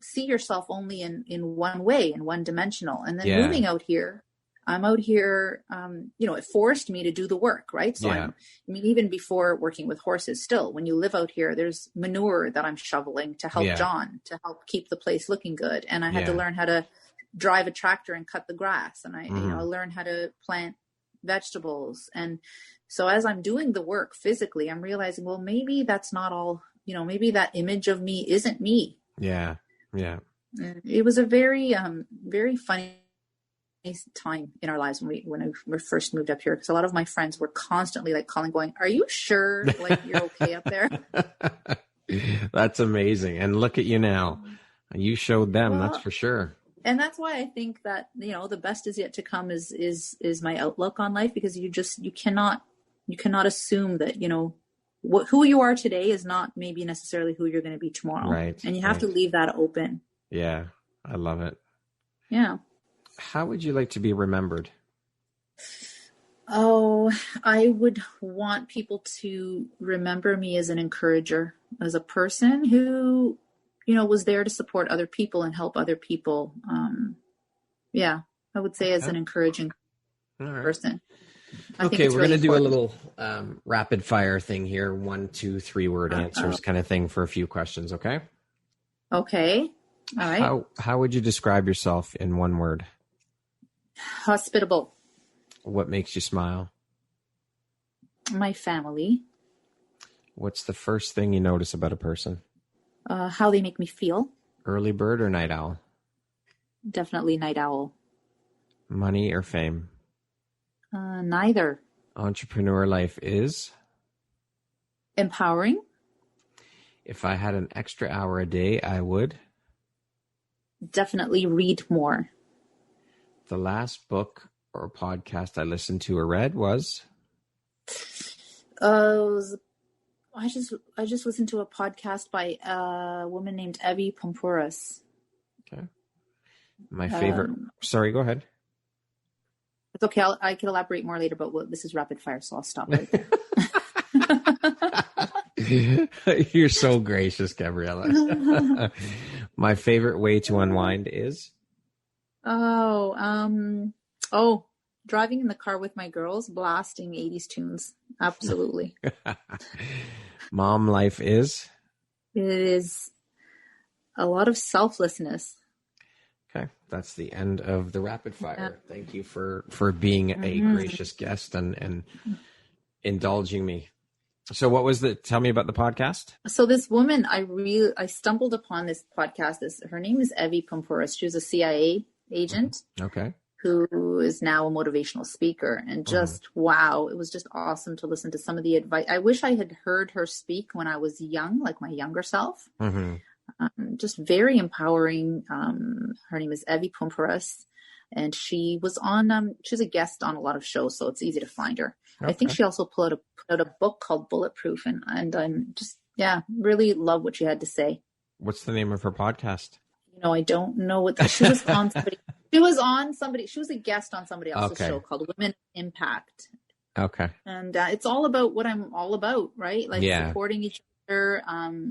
see yourself only in one way, in one dimensional. And then moving out here, I'm out here, it forced me to do the work, right? So even before working with horses, still, when you live out here, there's manure that I'm shoveling to help John, to help keep the place looking good. And I had to learn how to drive a tractor and cut the grass. And I learned how to plant vegetables. And so as I'm doing the work physically, I'm realizing, well, maybe that's not all, maybe that image of me isn't me. Yeah. Yeah. It was a very, very funny time in our lives when we first moved up here, because a lot of my friends were constantly calling, going, "Are you sure you're okay up there?" That's amazing. And look at you now. You showed them, that's for sure. And that's why I think that, the best is yet to come is my outlook on life, because you cannot assume that, who you are today is not maybe necessarily who you're going to be tomorrow. Right. And you have to leave that open. Yeah. I love it. Yeah. How would you like to be remembered? Oh, I would want people to remember me as an encourager, as a person who, was there to support other people and help other people. I would say as an encouraging person. Okay, we're going to do a little rapid fire thing here. 1, 2, 3 word answers kind of thing for a few questions. Okay. Okay. All right. How would you describe yourself in one word? Hospitable. What makes you smile? My family. What's the first thing you notice about a person? How they make me feel. Early bird or night owl? Definitely night owl. Money or fame? Neither. Entrepreneur life is? Empowering. If I had an extra hour a day, I would? Definitely read more. The last book or podcast I listened to or read was? I just listened to a podcast by a woman named Evie Pompuras. Okay. My favorite. Sorry, go ahead. It's okay. I can elaborate more later, but this is rapid fire, so I'll stop right there. You're so gracious, Gabriella. My favorite way to unwind is? Driving in the car with my girls, blasting 80s tunes. Absolutely. Mom life is? It is a lot of selflessness. Okay, that's the end of the rapid fire. Yeah. Thank you for being a gracious guest and indulging me. So tell me about the podcast. So this woman, I stumbled upon this podcast. Her name is Evie Pompuras. She was a CIA agent. Okay. Who is now a motivational speaker, and just, wow, it was just awesome to listen to some of the advice. I wish I had heard her speak when I was young, like my younger self. Just very empowering. Her name is Evie Pompuras, and she was on, she's a guest on a lot of shows, so it's easy to find her. Okay. I think she also put out a book called Bulletproof, and I'm just, really love what she had to say. What's the name of her podcast? I don't know what she was on somebody. She was a guest on somebody else's show called Women Impact. Okay. And it's all about what I'm all about, right? Like supporting each other,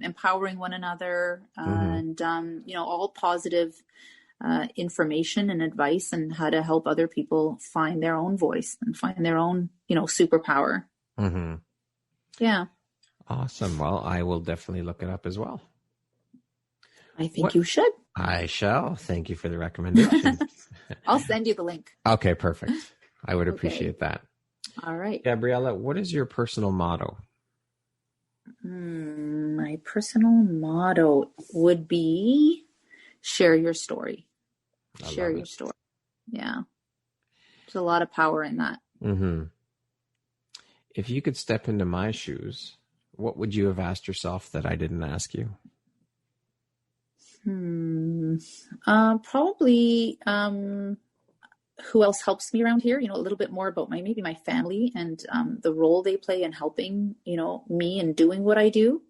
empowering one another, and, all positive information and advice and how to help other people find their own voice and find their own, superpower. Yeah. Awesome. Well, I will definitely look it up as well. I think you should. I shall. Thank you for the recommendation. I'll send you the link. Okay, perfect. I would appreciate that. All right. Gabriella, what is your personal motto? My personal motto would be share your story. Share your story. Yeah. There's a lot of power in that. If you could step into my shoes, what would you have asked yourself that I didn't ask you? Probably who else helps me around here, a little bit more about maybe my family and the role they play in helping, me and doing what I do.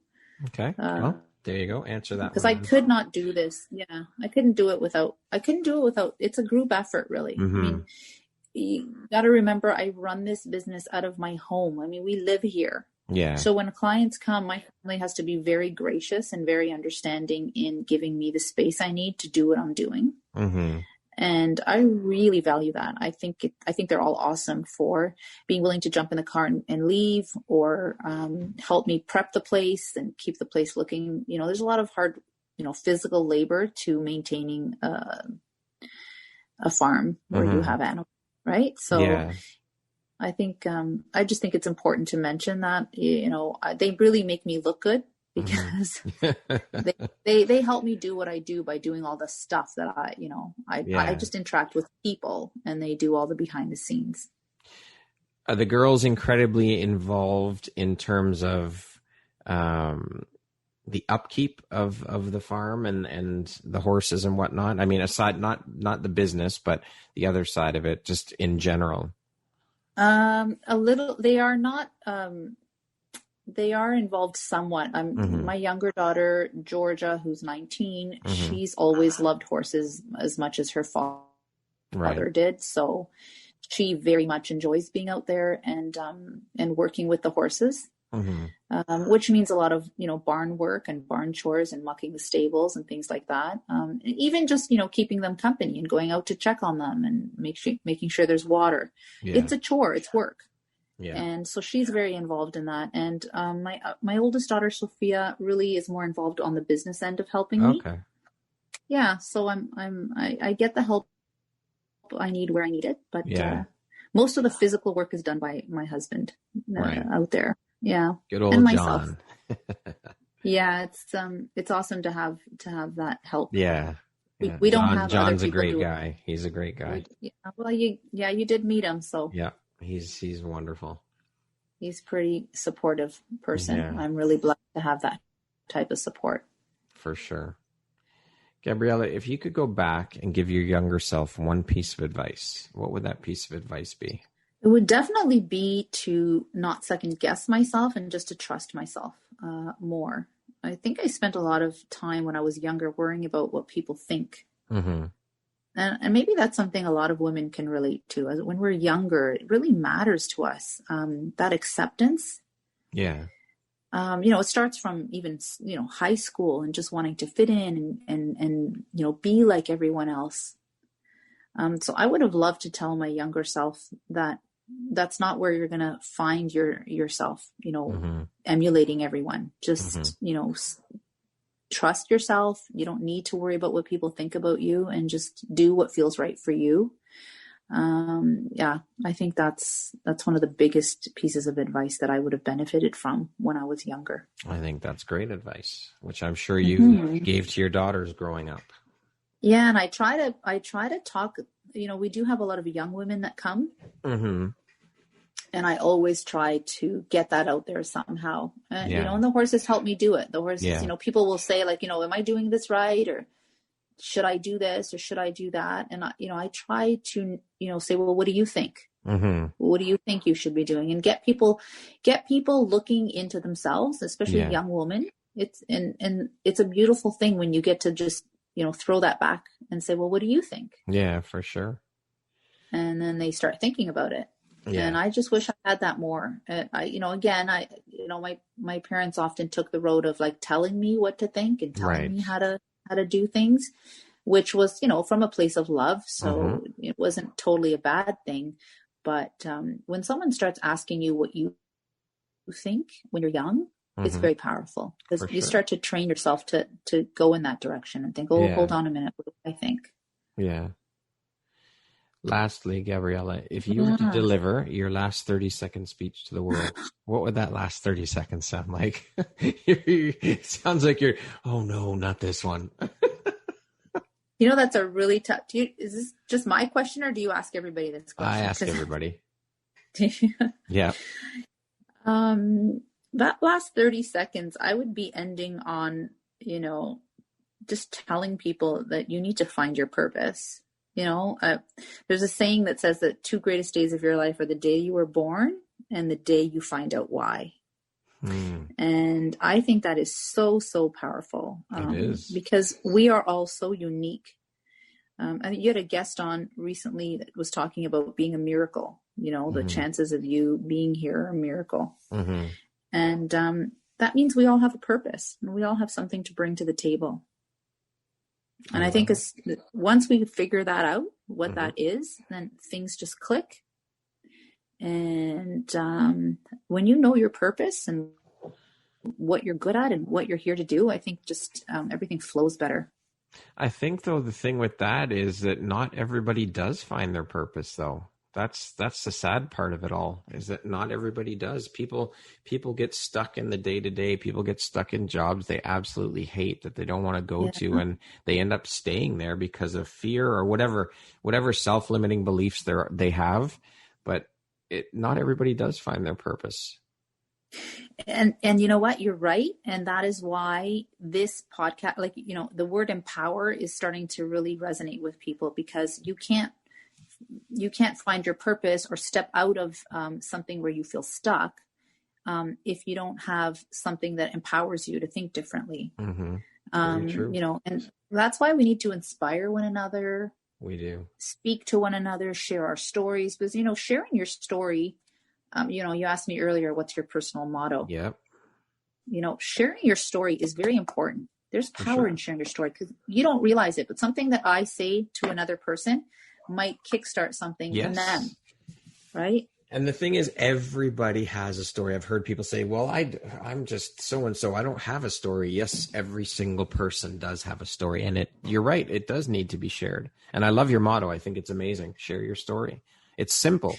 Okay. Well, there you go. Answer that. Because I could not do this. Yeah. I couldn't do it without, it's a group effort, really. I mean, you got to remember, I run this business out of my home. I mean, we live here. Yeah. So when clients come, my family has to be very gracious and very understanding in giving me the space I need to do what I'm doing. And I really value that. I think they're all awesome for being willing to jump in the car and leave, or help me prep the place and keep the place looking. There's a lot of hard, physical labor to maintaining a farm where you have animals, right? So. I think, I just think it's important to mention that, they really make me look good because they help me do what I do by doing all the stuff that I just interact with people, and they do all the behind the scenes. Are the girls incredibly involved in terms of, the upkeep of the farm and the horses and whatnot? I mean, aside, not the business, but the other side of it, just in general. A little, they are not, They are involved somewhat. My younger daughter, Georgia, who's 19, she's always loved horses as much as her father did. So she very much enjoys being out there and working with the horses, which means a lot of, barn work and barn chores and mucking the stables and things like that. Even just, keeping them company and going out to check on them and making sure there's water. Yeah. It's a chore. It's work. Yeah. And so she's very involved in that. And my oldest daughter, Sophia, really is more involved on the business end of helping me. Okay. Yeah. So I get the help I need where I need it, but most of the physical work is done by my husband out there. Yeah. Good old John. Yeah. It's awesome to have that help. Yeah. We don't have John's a great guy. He's a great guy. Well, you did meet him. So yeah. He's wonderful. He's pretty supportive person. Yeah. I'm really blessed to have that type of support. For sure. Gabriella, if you could go back and give your younger self one piece of advice, what would that piece of advice be? It would definitely be to not second guess myself and just to trust myself more. I think I spent a lot of time when I was younger worrying about what people think. Mm-hmm. And maybe that's something a lot of women can relate to. As when we're younger, it really matters to us, that acceptance. Yeah. It starts from even, high school and just wanting to fit in and be like everyone else. So I would have loved to tell my younger self that that's not where you're going to find yourself, emulating everyone. Just, trust yourself. You don't need to worry about what people think about you and just do what feels right for you. I think that's one of the biggest pieces of advice that I would have benefited from when I was younger. I think that's great advice, which I'm sure you gave to your daughters growing up. Yeah. And I try to talk, we do have a lot of young women that come. Mm-hmm. And I always try to get that out there somehow. And the horses help me do it. The horses, people will say like, am I doing this right? Or should I do this or should I do that? And I try to, say, well, what do you think? Mm-hmm. What do you think you should be doing? And get people looking into themselves, especially young women. It's a beautiful thing when you get to just, throw that back and say, well, what do you think? Yeah, for sure. And then they start thinking about it. Yeah. And I just wish I had that more. My parents often took the road of like telling me what to think and telling me how to do things, which was, from a place of love. So it wasn't totally a bad thing. But when someone starts asking you what you think when you're young, it's very powerful because you start to train yourself to go in that direction and think, hold on a minute, what do I think? Yeah. Lastly, Gabriella, if you were to deliver your last 30-second speech to the world, what would that last 30 seconds sound like? It sounds like you're, oh no, not this one. That's a really tough. Is this just my question or do you ask everybody this question? I ask everybody. Yeah. That last 30 seconds, I would be ending on, just telling people that you need to find your purpose. There's a saying that says that 2 greatest days of your life are the day you were born and the day you find out why. And I think that is so, so powerful. It is. Because we are all so unique. I think you had a guest on recently that was talking about being a miracle, the chances of you being here are a miracle. Mm-hmm. And that means we all have a purpose and we all have something to bring to the table. And I think once we figure that out, what that is, then things just click. And when you know your purpose and what you're good at and what you're here to do, I think just everything flows better. I think, though, the thing with that is that not everybody does find their purpose, though. That's the sad part of it all, is that not everybody does. People get stuck in the day-to-day. People get stuck in jobs they absolutely hate that they don't want to go to, and they end up staying there because of fear or whatever self-limiting beliefs they have. But not everybody does find their purpose. And you know what? You're right. And that is why this podcast, the word empower is starting to really resonate with people, because you can't find your purpose or step out of something where you feel stuck if you don't have something that empowers you to think differently. True. And that's why we need to inspire one another. We do. Speak to one another, share our stories, because, sharing your story, you asked me earlier, what's your personal motto? Yep. Sharing your story is very important. There's power in sharing your story because you don't realize it, but something that I say to another person might kickstart something in them. Right. And the thing is, everybody has a story. I've heard people say, well, I'm just so-and-so. I don't have a story. Yes, every single person does have a story. And you're right. It does need to be shared. And I love your motto. I think it's amazing. Share your story. It's simple.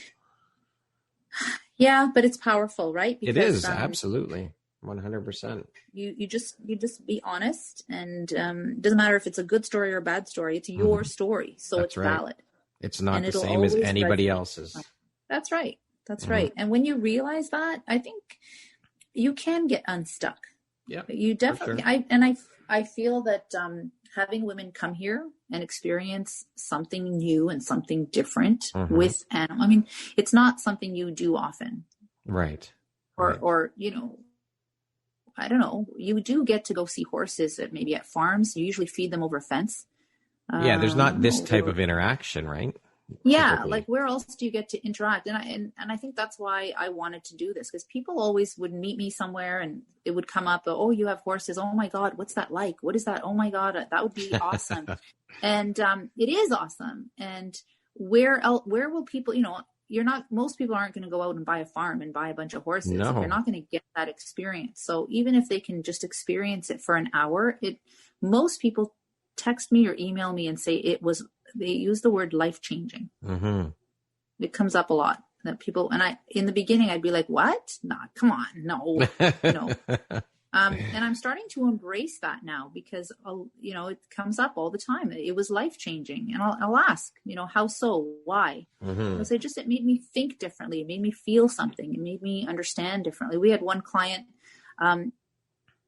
Yeah, but it's powerful, right? Because, it is. Absolutely. 100%. You just be honest, and it doesn't matter if it's a good story or a bad story. It's your story. So it's valid. It's not the same as anybody else's. That's right. That's right. And when you realize that, I think you can get unstuck. Yeah, you definitely. Sure. I feel that having women come here and experience something new and something different with animals. I mean, it's not something you do often, right? Or I don't know. You do get to go see horses maybe at farms. You usually feed them over a fence. Yeah, there's not this type of interaction, right? Yeah, typically. Like where else do you get to interact? And I think that's why I wanted to do this, because people always would meet me somewhere and it would come up, oh, you have horses. Oh my God, what's that like? What is that? Oh my God, that would be awesome. And it is awesome. And where will people, most people aren't going to go out and buy a farm and buy a bunch of horses. No. You're not going to get that experience. So even if they can just experience it for an hour, most people text me or email me and say they use the word life-changing. It comes up a lot that people, and in the beginning, I'd be like, what? Nah, come on. No, and I'm starting to embrace that now because, it comes up all the time. It was life-changing. And I'll ask, how so? Why? Because it made me think differently. It made me feel something. It made me understand differently. We had one client,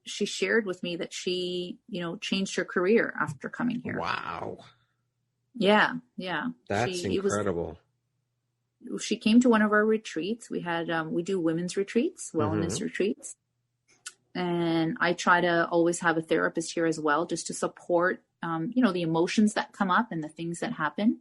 she shared with me that she, changed her career after coming here. Wow. Yeah. That's incredible. She came to one of our retreats. We had, we do women's retreats, wellness retreats. And I try to always have a therapist here as well, just to support, the emotions that come up and the things that happen.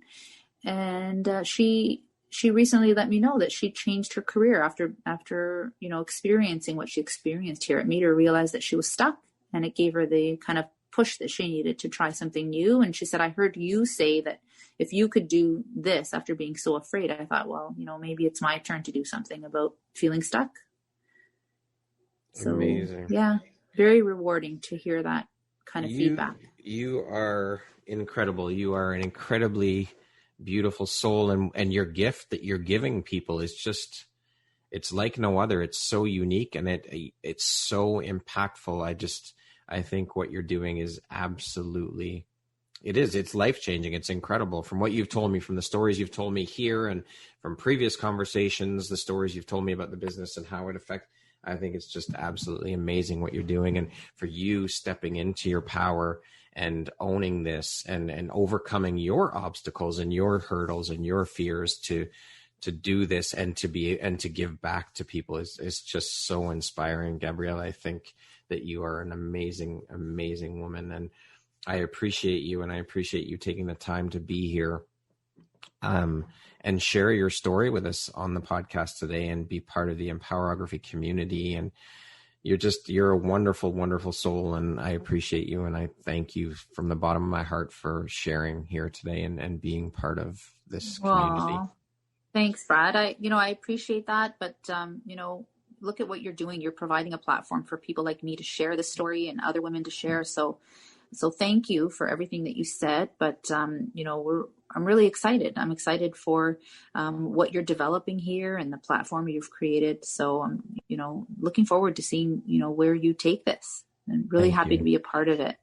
And she recently let me know that she changed her career after experiencing what she experienced here. It made her realize that she was stuck, and it gave her the kind of push that she needed to try something new. And she said, I heard you say that if you could do this after being so afraid. I thought, well, maybe it's my turn to do something about feeling stuck. So, amazing. Yeah, very rewarding to hear that kind of feedback. You are incredible. You are an incredibly beautiful soul, and your gift that you're giving people is just, it's like no other. It's so unique, and it's so impactful. I think what you're doing is absolutely, it's life-changing. It's incredible. From what you've told me, from the stories you've told me here and from previous conversations, the stories you've told me about the business and how it affects, I think it's just absolutely amazing what you're doing. And for you stepping into your power and owning this and overcoming your obstacles and your hurdles and your fears to do this and to give back to people is just so inspiring. Gabriella, I think that you are an amazing, amazing woman. And I appreciate you, and I appreciate you taking the time to be here and share your story with us on the podcast today and be part of the Empowerography community. And you're a wonderful, wonderful soul. And I appreciate you. And I thank you from the bottom of my heart for sharing here today and being part of this community. Thanks, Brad. I appreciate that. But, look at what you're doing. You're providing a platform for people like me to share the story and other women to share. So thank you for everything that you said. But, I'm really excited. I'm excited for what you're developing here and the platform you've created. So I'm, looking forward to seeing, where you take this, and really happy to be a part of it.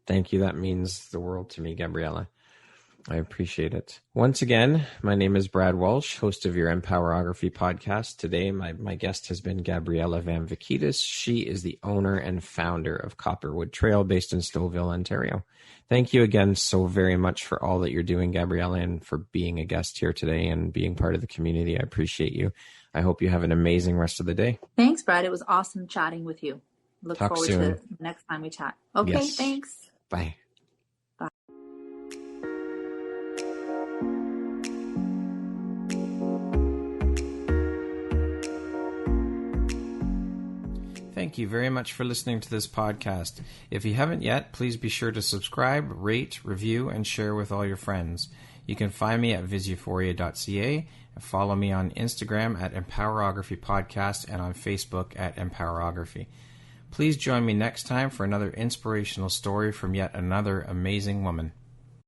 Thank you. That means the world to me, Gabriella. I appreciate it. Once again, my name is Brad Walsh, host of your Empowerography Podcast. Today, my guest has been Gabriella Vamvakidis. She is the owner and founder of Copperwood Trail based in Stouffville, Ontario. Thank you again so very much for all that you're doing, Gabriella, and for being a guest here today and being part of the community. I appreciate you. I hope you have an amazing rest of the day. Thanks, Brad. It was awesome chatting with you. Look Talk forward soon. to the next time we chat. Okay, yes. Thanks. Bye. Thank you very much for listening to this podcast. If you haven't yet, please be sure to subscribe, rate, review, and share with all your friends. You can find me at viseuphoria.ca and follow me on Instagram at Empowerography Podcast and on Facebook at Empowerography. Please join me next time for another inspirational story from yet another amazing woman.